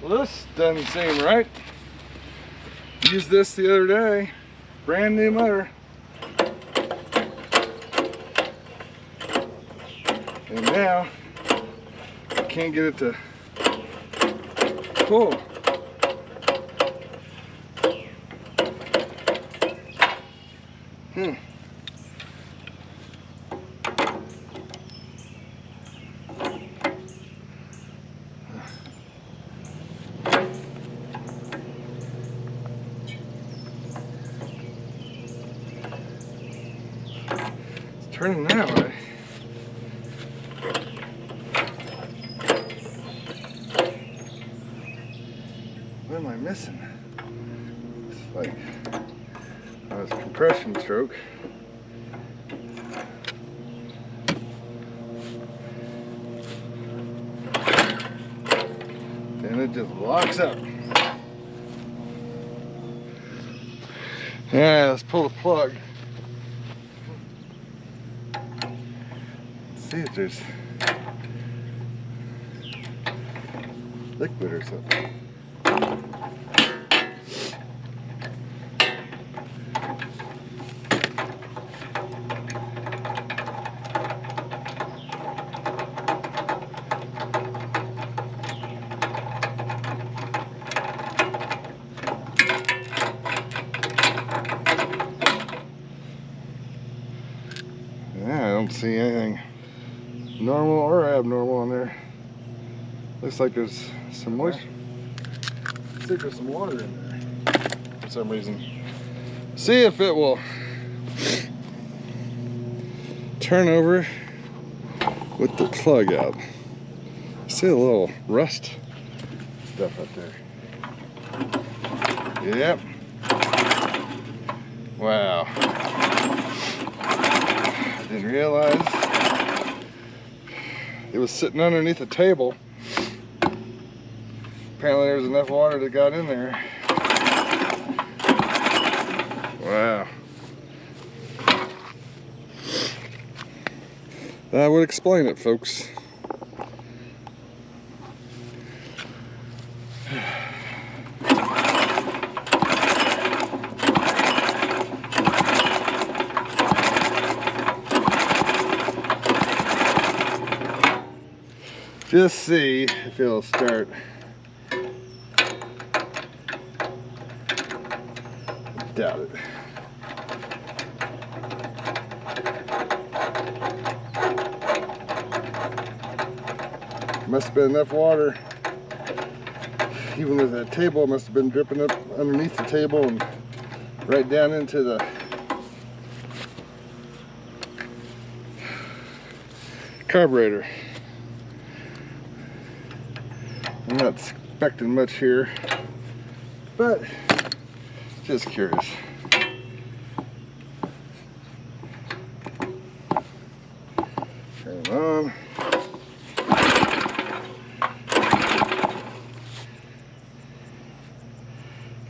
Well, this doesn't seem right. Used this the other day. Brand new motor. And now I can't get it to pull. It's turning that way. What am I missing? It's like a compression stroke. And it just locks up. Yeah, let's pull the plug. Let's see if there's liquid or something. Yeah, I don't see anything normal or abnormal in there. Looks like there's some moisture. Looks like there's some water in there for some reason. See if it will turn over with the plug out. See a little rust stuff up there. Yep. Wow. I didn't realize it was sitting underneath a table. Apparently there's enough water that got in there. Wow. That would explain it, folks. Just see if it'll start. Doubt it. Must have been enough water. Even with that table, it must have been dripping up underneath the table and right down into the carburetor. I'm not expecting much here, but just curious. Turn it on.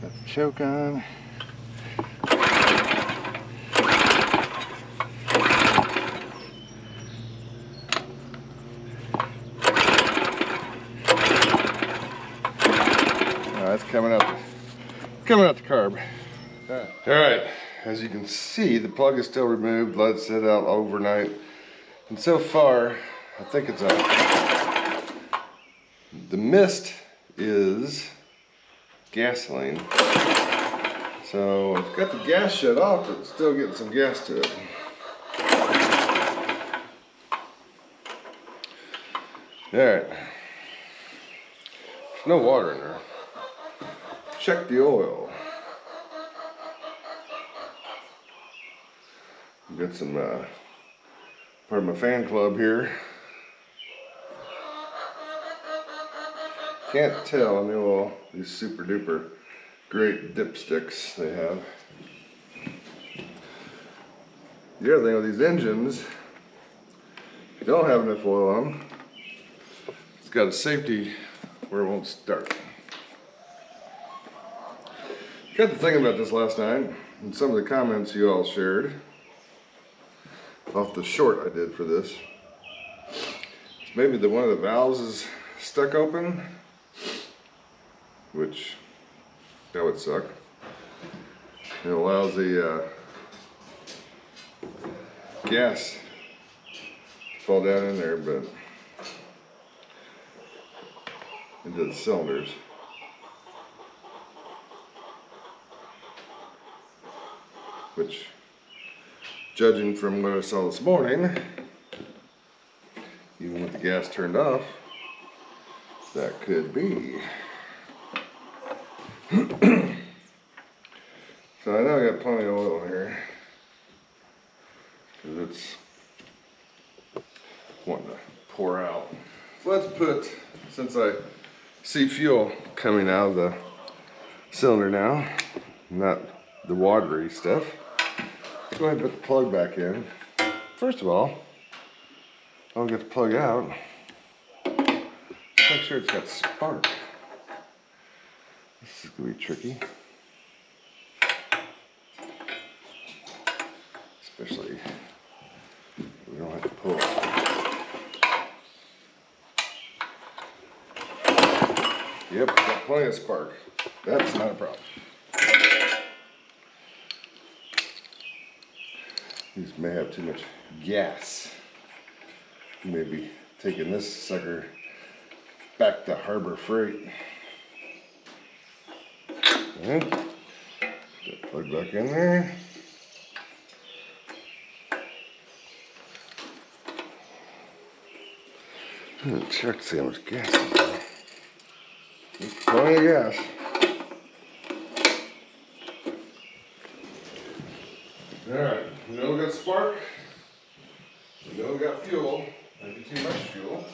Got the choke on. That's coming out the carb. All right, as you can see, the plug is still removed. Let it sit out overnight. And so far, I think it's out. The mist is gasoline. So I've got the gas shut off, but it's still getting some gas to it. All right, there's no water in there. Check the oil. Got some part of my fan club here. Can't tell on the oil. These super duper great dipsticks they have. The other thing with these engines, if you don't have enough oil on them, it's got a safety where it won't start. Got to thinking about this last night, and some of the comments you all shared off the short I did for this. Maybe one of the valves is stuck open. which that would suck. It allows the gas to fall down in there, but into the cylinders. Which, judging from what I saw this morning, even with the gas turned off, that could be. So I know I got plenty of oil in here, because it's wanting to pour out. So let's put, since I see fuel coming out of the cylinder now, not the watery stuff, let's go ahead and put the plug back in. First of all, I'll get the plug out. Make sure it's got spark. This is gonna be tricky. Especially if we don't have to pull it. Yep, got plenty of spark. That's not a problem. These may have too much gas. Maybe taking this sucker back to Harbor Freight. Okay. Get the plug back in there. Check to see how much gas is there. There's plenty of gas. Alright, we know we got spark. We know we got fuel. Maybe too much fuel.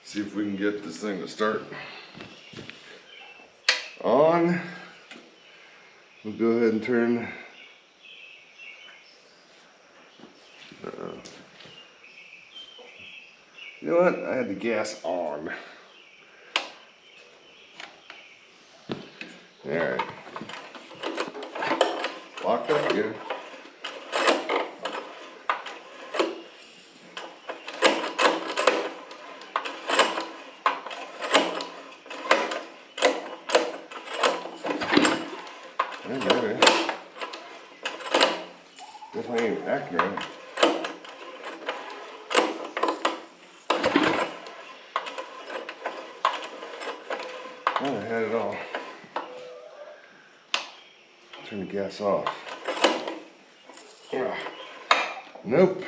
See if we can get this thing to start on. We'll go ahead and turn you know what? I had the gas on. Alright. Locked up again. Okay. Definitely ain't acting right. Oh, I had it all. Turn the gas off. Nope.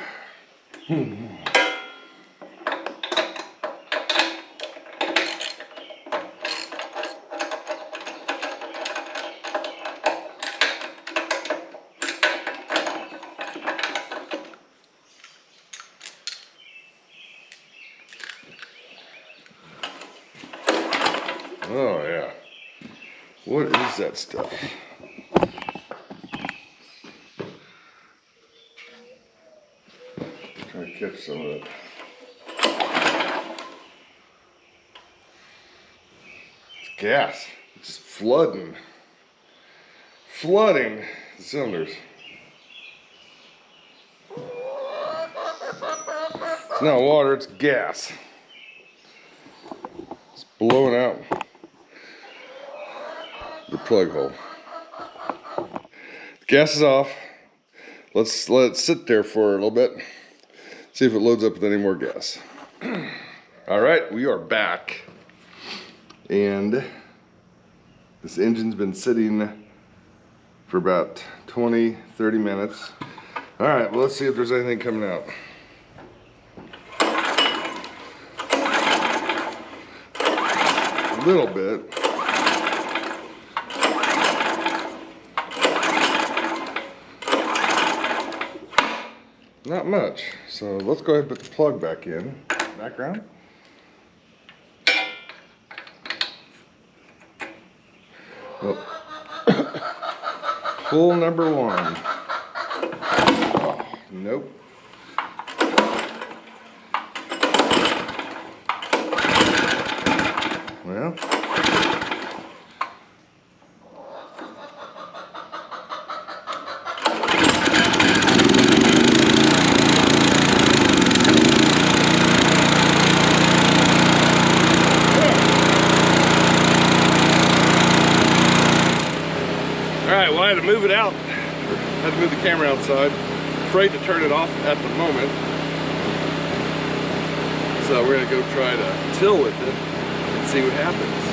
Oh yeah. What is that stuff? Try to catch some of it. It's gas. It's just flooding the cylinders. It's not water, it's gas. It's blowing out the plug hole. The gas is off. Let's let it sit there for a little bit. See if it loads up with any more gas. All right, we are back. And this engine's been sitting for about 20, 30 minutes. All right, well, let's see if there's anything coming out. A little bit. Not much. So let's go ahead and put the plug back in. Background. Well, pull number one. Oh, nope. Well. to move it out. Had to move the camera outside. Afraid to turn it off at the moment. So we're gonna go try to till with it and see what happens.